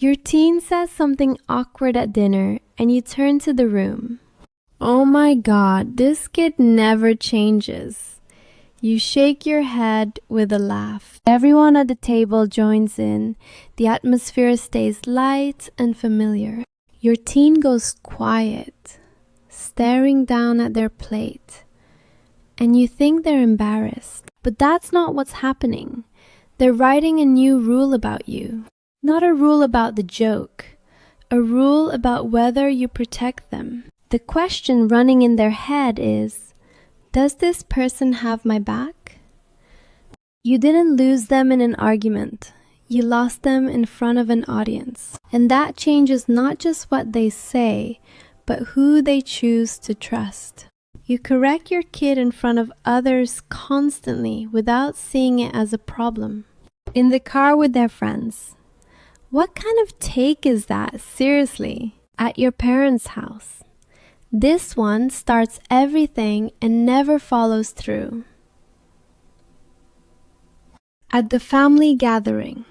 Your teen says something awkward at dinner and you turn to the room. Oh my God, this kid never changes. You shake your head with a laugh. Everyone at the table joins in. The atmosphere stays light and familiar. Your teen goes quiet, staring down at their plate. And you think they're embarrassed. But that's not what's happening. They're writing a new rule about you. Not a rule about the joke. A rule about whether you protect them. The question running in their head is, does this person have my back? You didn't lose them in an argument. You lost them in front of an audience. And that changes not just what they say, but who they choose to trust. You correct your kid in front of others constantly without seeing it as a problem. In the car with their friends. What kind of take is that, seriously? At your parents' house. This one starts everything and never follows through. At the family gathering.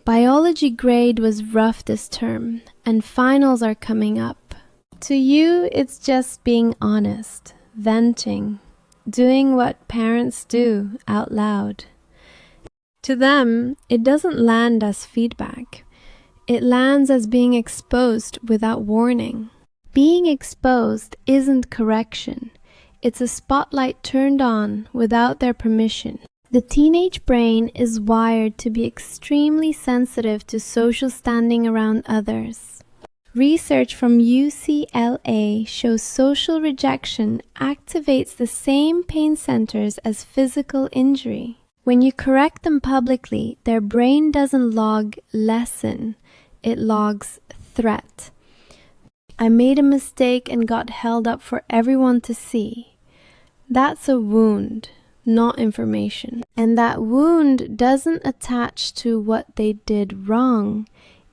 Biology grade was rough this term, and finals are coming up. To you, it's just being honest, venting, doing what parents do out loud. To them, it doesn't land as feedback. It lands as being exposed without warning. Being exposed isn't correction. It's a spotlight turned on without their permission. The teenage brain is wired to be extremely sensitive to social standing around others. Research from UCLA shows social rejection activates the same pain centers as physical injury. When you correct them publicly, their brain doesn't log lesson, it logs threat. I made a mistake and got held up for everyone to see. That's a wound, not information. And that wound doesn't attach to what they did wrong.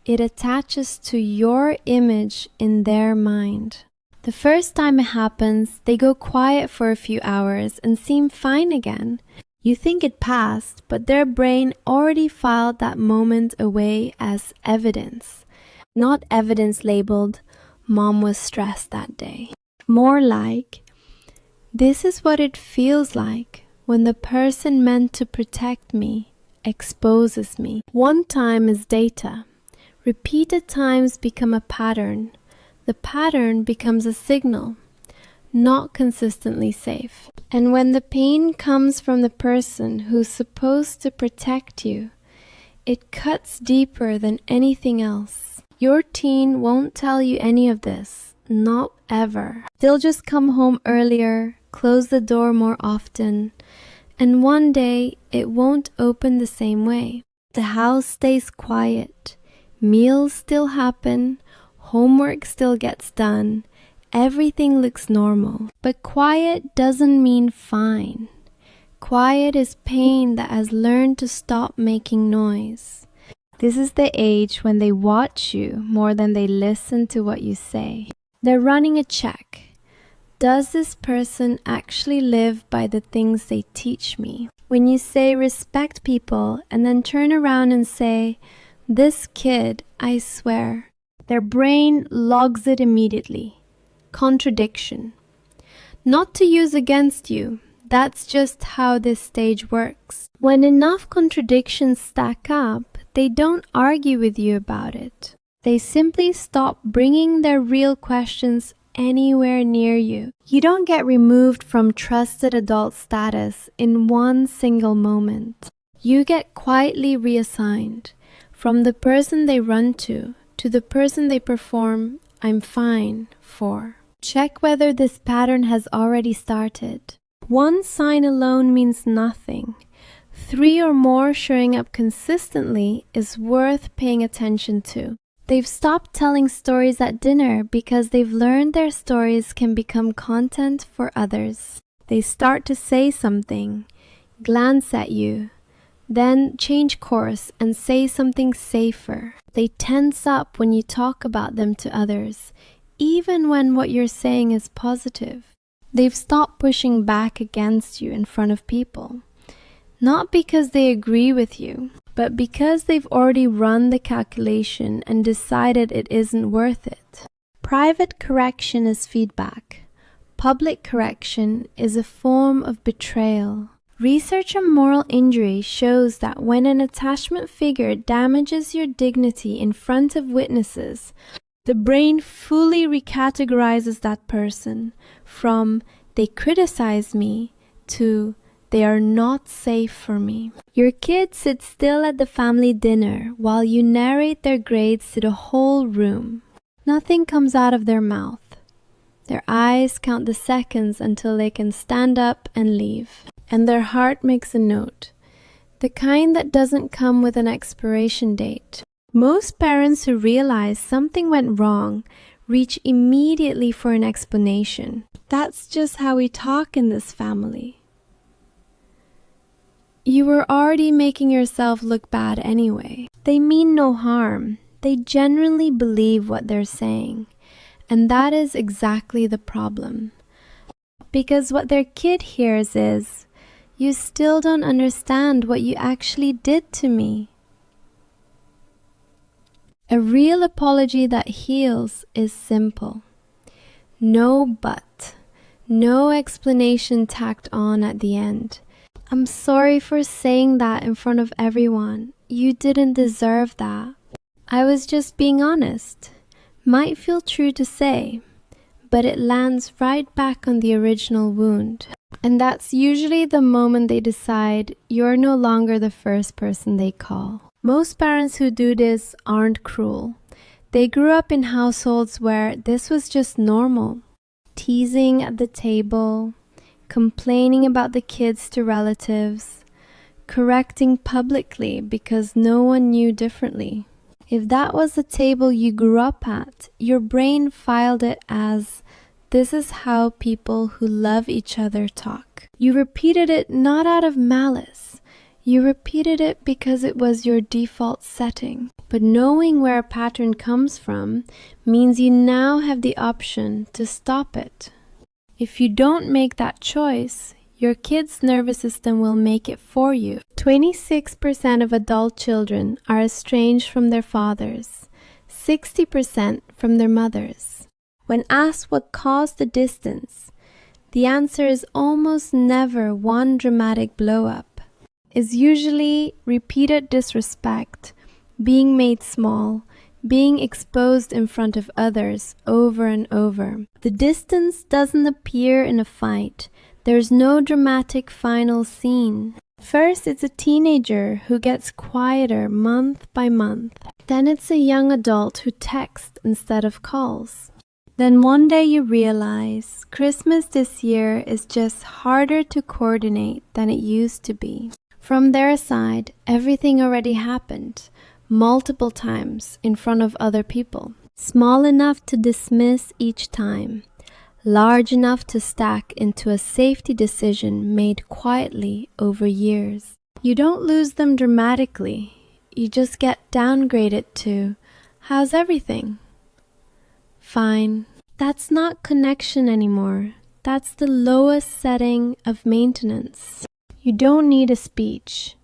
It attaches to your image in their mind. The first time it happens, they go quiet for a few hours and seem fine again. You think it passed, but their brain already filed that moment away as evidence. Not evidence labeled, "Mom was stressed that day." More like, this is what it feels like when the person meant to protect me exposes me. One time is data. Repeated times become a pattern. The pattern becomes a signal. Not consistently safe. And when the pain comes from the person who's supposed to protect you, it cuts deeper than anything else. Your teen won't tell you any of this, not ever. They'll just come home earlier, close the door more often, and one day it won't open the same way. The house stays quiet, meals still happen, homework still gets done, everything looks normal. But quiet doesn't mean fine. Quiet is pain that has learned to stop making noise. This is the age when they watch you more than they listen to what you say. They're running a check. Does this person actually live by the things they teach me? When you say respect people and then turn around and say, this kid, I swear, their brain logs it immediately. Contradiction. Not to use against you, that's just how this stage works. When enough contradictions stack up, they don't argue with you about it. They simply stop bringing their real questions anywhere near you. You don't get removed from trusted adult status in one single moment. You get quietly reassigned from the person they run to the person they perform "I'm fine" for. Check whether this pattern has already started. One sign alone means nothing. 3 or more showing up consistently is worth paying attention to. They've stopped telling stories at dinner because they've learned their stories can become content for others. They start to say something, glance at you, then change course and say something safer. They tense up when you talk about them to others, even when what you're saying is positive. They've stopped pushing back against you in front of people. Not because they agree with you, but because they've already run the calculation and decided it isn't worth it. Private correction is feedback. Public correction is a form of betrayal. Research on moral injury shows that when an attachment figure damages your dignity in front of witnesses, the brain fully recategorizes that person from "they criticize me" to "they are not safe for me." Your kids sit still at the family dinner while you narrate their grades to the whole room. Nothing comes out of their mouth. Their eyes count the seconds until they can stand up and leave. And their heart makes a note, the kind that doesn't come with an expiration date. Most parents who realize something went wrong reach immediately for an explanation. That's just how we talk in this family. You were already making yourself look bad anyway. They mean no harm. They genuinely believe what they're saying. And that is exactly the problem. Because what their kid hears is, "You still don't understand what you actually did to me." A real apology that heals is simple. No but. No explanation tacked on at the end. "I'm sorry for saying that in front of everyone. You didn't deserve that. I was just being honest." Might feel true to say, but it lands right back on the original wound. And that's usually the moment they decide you're no longer the first person they call. Most parents who do this aren't cruel. They grew up in households where this was just normal. Teasing at the table, complaining about the kids to relatives, correcting publicly because no one knew differently. If that was the table you grew up at, your brain filed it as, "This is how people who love each other talk." You repeated it not out of malice. You repeated it because it was your default setting. But knowing where a pattern comes from means you now have the option to stop it. If you don't make that choice, your kid's nervous system will make it for you. 26% of adult children are estranged from their fathers, 60% from their mothers. When asked what caused the distance, the answer is almost never one dramatic blow-up. It's usually repeated disrespect, being made small, being exposed in front of others over and over. The distance doesn't appear in a fight. There's no dramatic final scene. First, it's a teenager who gets quieter month by month. Then it's a young adult who texts instead of calls. Then one day you realize Christmas this year is just harder to coordinate than it used to be. From their side, everything already happened, multiple times in front of other people. Small enough to dismiss each time. Large enough to stack into a safety decision made quietly over years. You don't lose them dramatically. You just get downgraded to, "How's everything?" "Fine." That's not connection anymore. That's the lowest setting of maintenance. You don't need a speech.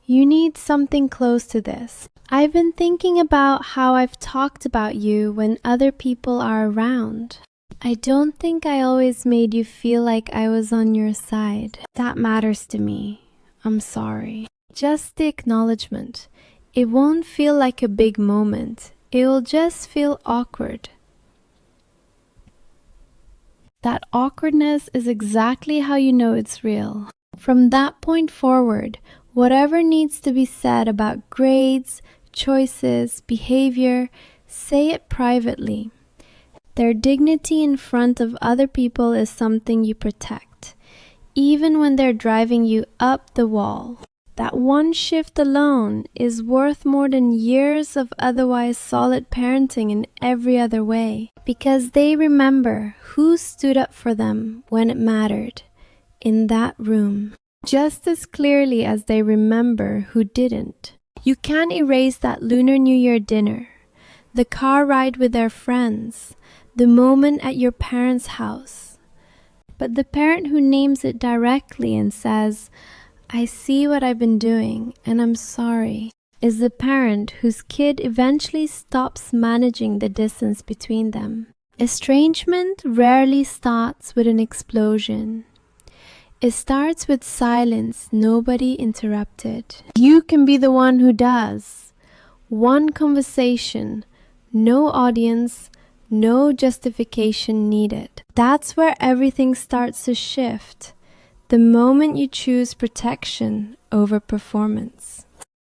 You need something close to this. "I've been thinking about how I've talked about you when other people are around. I don't think I always made you feel like I was on your side. That matters to me. I'm sorry." Just the acknowledgement. It won't feel like a big moment. It will just feel awkward. That awkwardness is exactly how you know it's real. From that point forward, whatever needs to be said about grades, choices, behavior, say it privately. Their dignity in front of other people is something you protect, even when they're driving you up the wall. That one shift alone is worth more than years of otherwise solid parenting in every other way, because they remember who stood up for them when it mattered in that room, just as clearly as they remember who didn't. You can't erase that Lunar New Year dinner, the car ride with their friends, the moment at your parents' house. But the parent who names it directly and says, I see what I've been doing and I'm sorry, is the parent whose kid eventually stops managing the distance between them. Estrangement rarely starts with an explosion. It starts with silence, nobody interrupted. You can be the one who does. One conversation, no audience, no justification needed. That's where everything starts to shift. The moment you choose protection over performance.